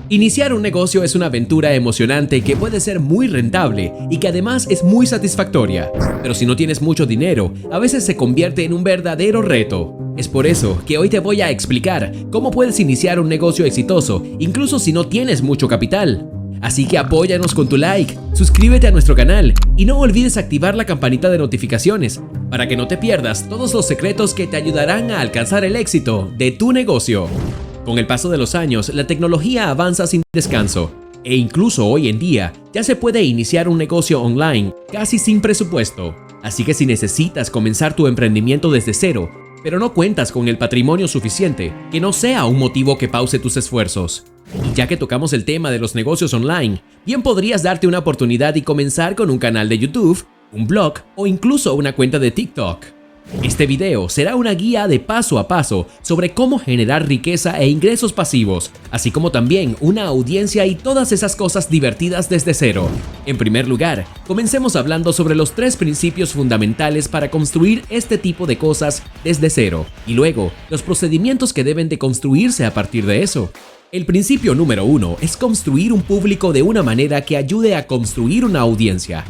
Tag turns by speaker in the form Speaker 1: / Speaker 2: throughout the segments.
Speaker 1: Iniciar un negocio es una aventura emocionante que puede ser muy rentable y que además es muy satisfactoria. Pero si no tienes mucho dinero, a veces se convierte en un verdadero reto. Es por eso que hoy te voy a explicar cómo puedes iniciar un negocio exitoso, incluso si no tienes mucho capital. Así que apóyanos con tu like, suscríbete a nuestro canal y no olvides activar la campanita de notificaciones para que no te pierdas todos los secretos que te ayudarán a alcanzar el éxito de tu negocio. Con el paso de los años, la tecnología avanza sin descanso e incluso hoy en día ya se puede iniciar un negocio online casi sin presupuesto. Así que si necesitas comenzar tu emprendimiento desde cero, pero no cuentas con el patrimonio suficiente, que no sea un motivo que pause tus esfuerzos. Y ya que tocamos el tema de los negocios online, bien podrías darte una oportunidad y comenzar con un canal de YouTube, un blog o incluso una cuenta de TikTok. Este video será una guía de paso a paso sobre cómo generar riqueza e ingresos pasivos, así como también una audiencia y todas esas cosas divertidas desde cero. En primer lugar, comencemos hablando sobre los 3 principios fundamentales para construir este tipo de cosas desde cero, y luego los procedimientos que deben de construirse a partir de eso. El principio número 1 es construir un público de una manera que ayude a construir una audiencia.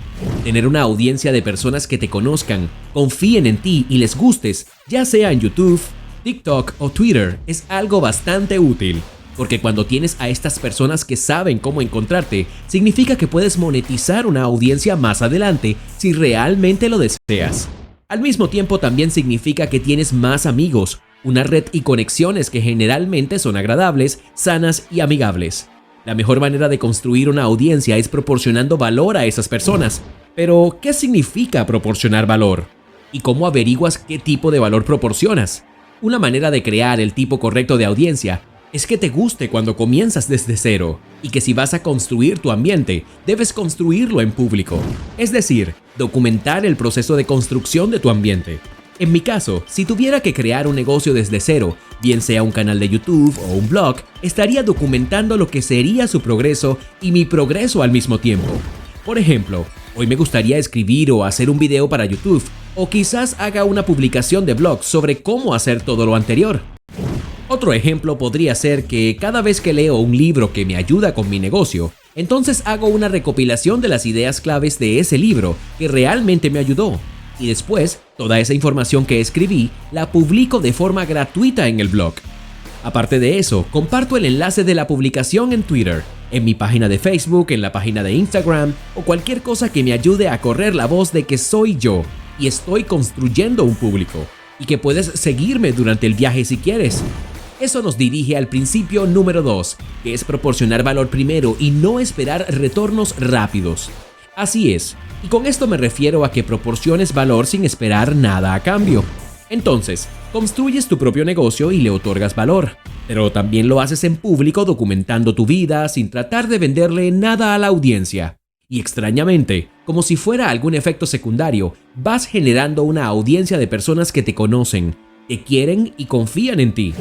Speaker 1: Tener una audiencia de personas que te conozcan, confíen en ti y les gustes, ya sea en YouTube, TikTok o Twitter, es algo bastante útil. Porque cuando tienes a estas personas que saben cómo encontrarte, significa que puedes monetizar una audiencia más adelante si realmente lo deseas. Al mismo tiempo también significa que tienes más amigos, una red y conexiones que generalmente son agradables, sanas y amigables. La mejor manera de construir una audiencia es proporcionando valor a esas personas. Pero, ¿qué significa proporcionar valor? ¿Y cómo averiguas qué tipo de valor proporcionas? Una manera de crear el tipo correcto de audiencia es que te guste cuando comienzas desde cero, y que si vas a construir tu ambiente, debes construirlo en público. Es decir, documentar el proceso de construcción de tu ambiente. En mi caso, si tuviera que crear un negocio desde cero, bien sea un canal de YouTube o un blog, estaría documentando lo que sería su progreso y mi progreso al mismo tiempo. Por ejemplo, hoy me gustaría escribir o hacer un video para YouTube, o quizás haga una publicación de blog sobre cómo hacer todo lo anterior. Otro ejemplo podría ser que cada vez que leo un libro que me ayuda con mi negocio, entonces hago una recopilación de las ideas claves de ese libro que realmente me ayudó. Y después, toda esa información que escribí la publico de forma gratuita en el blog. Aparte de eso, comparto el enlace de la publicación en Twitter, en mi página de Facebook, en la página de Instagram o cualquier cosa que me ayude a correr la voz de que soy yo y estoy construyendo un público y que puedes seguirme durante el viaje si quieres. Eso nos dirige al principio número 2, que es proporcionar valor primero y no esperar retornos rápidos. Así es, y con esto me refiero a que proporciones valor sin esperar nada a cambio. Entonces, construyes tu propio negocio y le otorgas valor, pero también lo haces en público documentando tu vida sin tratar de venderle nada a la audiencia. Y extrañamente, como si fuera algún efecto secundario, vas generando una audiencia de personas que te conocen, te quieren y confían en ti.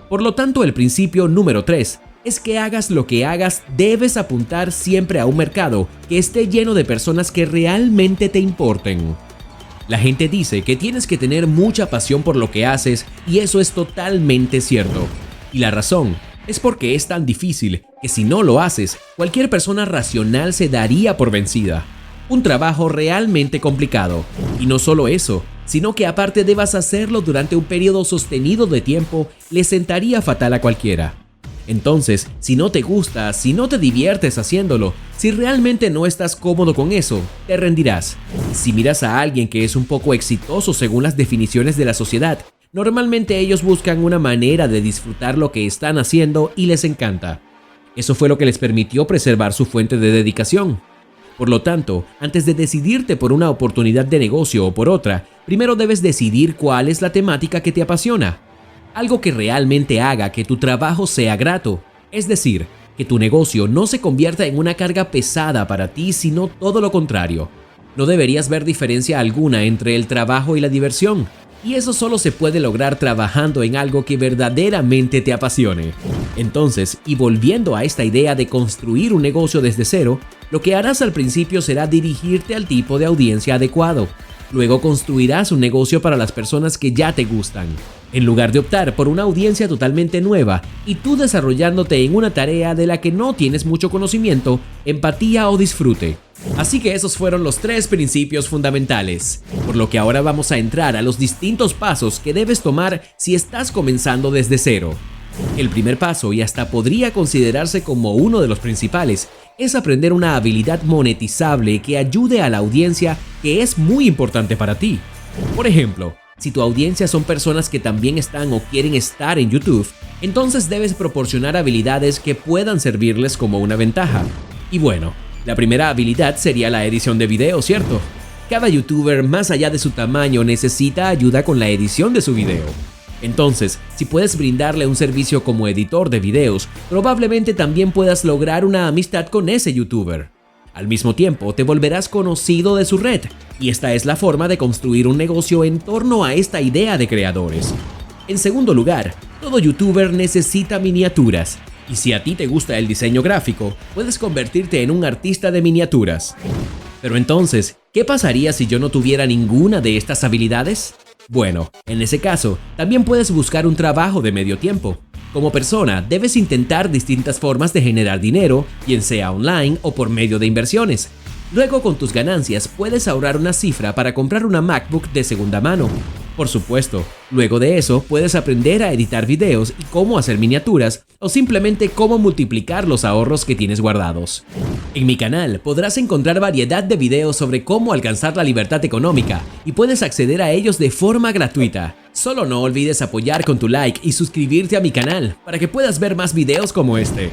Speaker 1: Por lo tanto, el principio número 3 es que hagas lo que hagas, debes apuntar siempre a un mercado que esté lleno de personas que realmente te importen. La gente dice que tienes que tener mucha pasión por lo que haces y eso es totalmente cierto. Y la razón es porque es tan difícil que si no lo haces, cualquier persona racional se daría por vencida. Un trabajo realmente complicado. Y no solo eso, sino que aparte debas hacerlo durante un periodo sostenido de tiempo, le sentaría fatal a cualquiera. Entonces, si no te gusta, si no te diviertes haciéndolo, si realmente no estás cómodo con eso, te rendirás. Si miras a alguien que es un poco exitoso según las definiciones de la sociedad, normalmente ellos buscan una manera de disfrutar lo que están haciendo y les encanta. Eso fue lo que les permitió preservar su fuente de dedicación. Por lo tanto, antes de decidirte por una oportunidad de negocio o por otra, primero debes decidir cuál es la temática que te apasiona. Algo que realmente haga que tu trabajo sea grato, es decir, que tu negocio no se convierta en una carga pesada para ti, sino todo lo contrario. No deberías ver diferencia alguna entre el trabajo y la diversión, y eso solo se puede lograr trabajando en algo que verdaderamente te apasione. Entonces, y volviendo a esta idea de construir un negocio desde cero, lo que harás al principio será dirigirte al tipo de audiencia adecuado. Luego construirás un negocio para las personas que ya te gustan. en lugar de optar por una audiencia totalmente nueva y tú desarrollándote en una tarea de la que no tienes mucho conocimiento, empatía o disfrute. Así que esos fueron los 3 principios fundamentales, por lo que ahora vamos a entrar a los distintos pasos que debes tomar si estás comenzando desde cero. El primer paso, y hasta podría considerarse como uno de los principales, es aprender una habilidad monetizable que ayude a la audiencia, que es muy importante para ti. Por ejemplo, si tu audiencia son personas que también están o quieren estar en YouTube, entonces debes proporcionar habilidades que puedan servirles como una ventaja. Y bueno, la primera habilidad sería la edición de video, ¿cierto? Cada youtuber, más allá de su tamaño, necesita ayuda con la edición de su video. Entonces, si puedes brindarle un servicio como editor de videos, probablemente también puedas lograr una amistad con ese youtuber. Al mismo tiempo, te volverás conocido de su red, y esta es la forma de construir un negocio en torno a esta idea de creadores. En segundo lugar, todo youtuber necesita miniaturas, y si a ti te gusta el diseño gráfico, puedes convertirte en un artista de miniaturas. Pero entonces, ¿qué pasaría si yo no tuviera ninguna de estas habilidades? Bueno, en ese caso, también puedes buscar un trabajo de medio tiempo. Como persona, debes intentar distintas formas de generar dinero, bien sea online o por medio de inversiones. Luego, con tus ganancias, puedes ahorrar una cifra para comprar una MacBook de segunda mano. Por supuesto, luego de eso, puedes aprender a editar videos y cómo hacer miniaturas, o simplemente cómo multiplicar los ahorros que tienes guardados. En mi canal podrás encontrar variedad de videos sobre cómo alcanzar la libertad económica, y puedes acceder a ellos de forma gratuita. Solo no olvides apoyar con tu like y suscribirte a mi canal para que puedas ver más videos como este.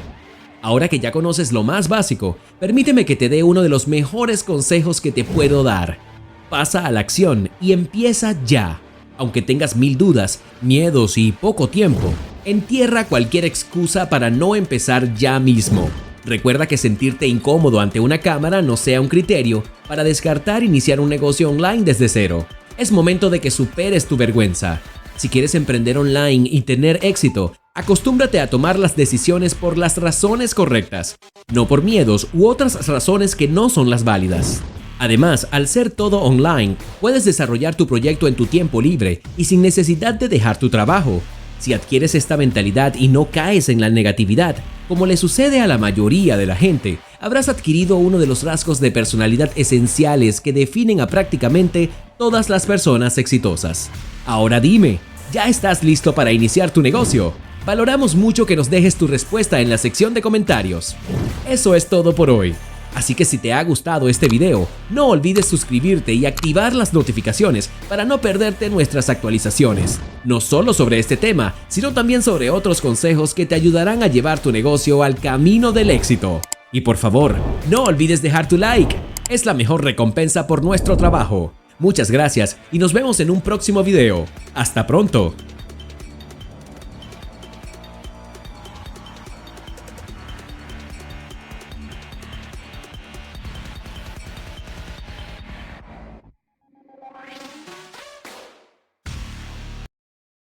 Speaker 1: Ahora que ya conoces lo más básico, permíteme que te dé uno de los mejores consejos que te puedo dar. Pasa a la acción y empieza ya. Aunque tengas 1000 dudas, miedos y poco tiempo, entierra cualquier excusa para no empezar ya mismo. Recuerda que sentirte incómodo ante una cámara no sea un criterio para descartar iniciar un negocio online desde cero. Es momento de que superes tu vergüenza. Si quieres emprender online y tener éxito, acostúmbrate a tomar las decisiones por las razones correctas, no por miedos u otras razones que no son las válidas. Además, al ser todo online, puedes desarrollar tu proyecto en tu tiempo libre y sin necesidad de dejar tu trabajo. Si adquieres esta mentalidad y no caes en la negatividad, como le sucede a la mayoría de la gente, habrás adquirido uno de los rasgos de personalidad esenciales que definen a prácticamente todas las personas exitosas. Ahora dime, ¿ya estás listo para iniciar tu negocio? Valoramos mucho que nos dejes tu respuesta en la sección de comentarios. Eso es todo por hoy. Así que si te ha gustado este video, no olvides suscribirte y activar las notificaciones para no perderte nuestras actualizaciones, no solo sobre este tema, sino también sobre otros consejos que te ayudarán a llevar tu negocio al camino del éxito. Y por favor, no olvides dejar tu like, es la mejor recompensa por nuestro trabajo. Muchas gracias y nos vemos en un próximo video. ¡Hasta pronto!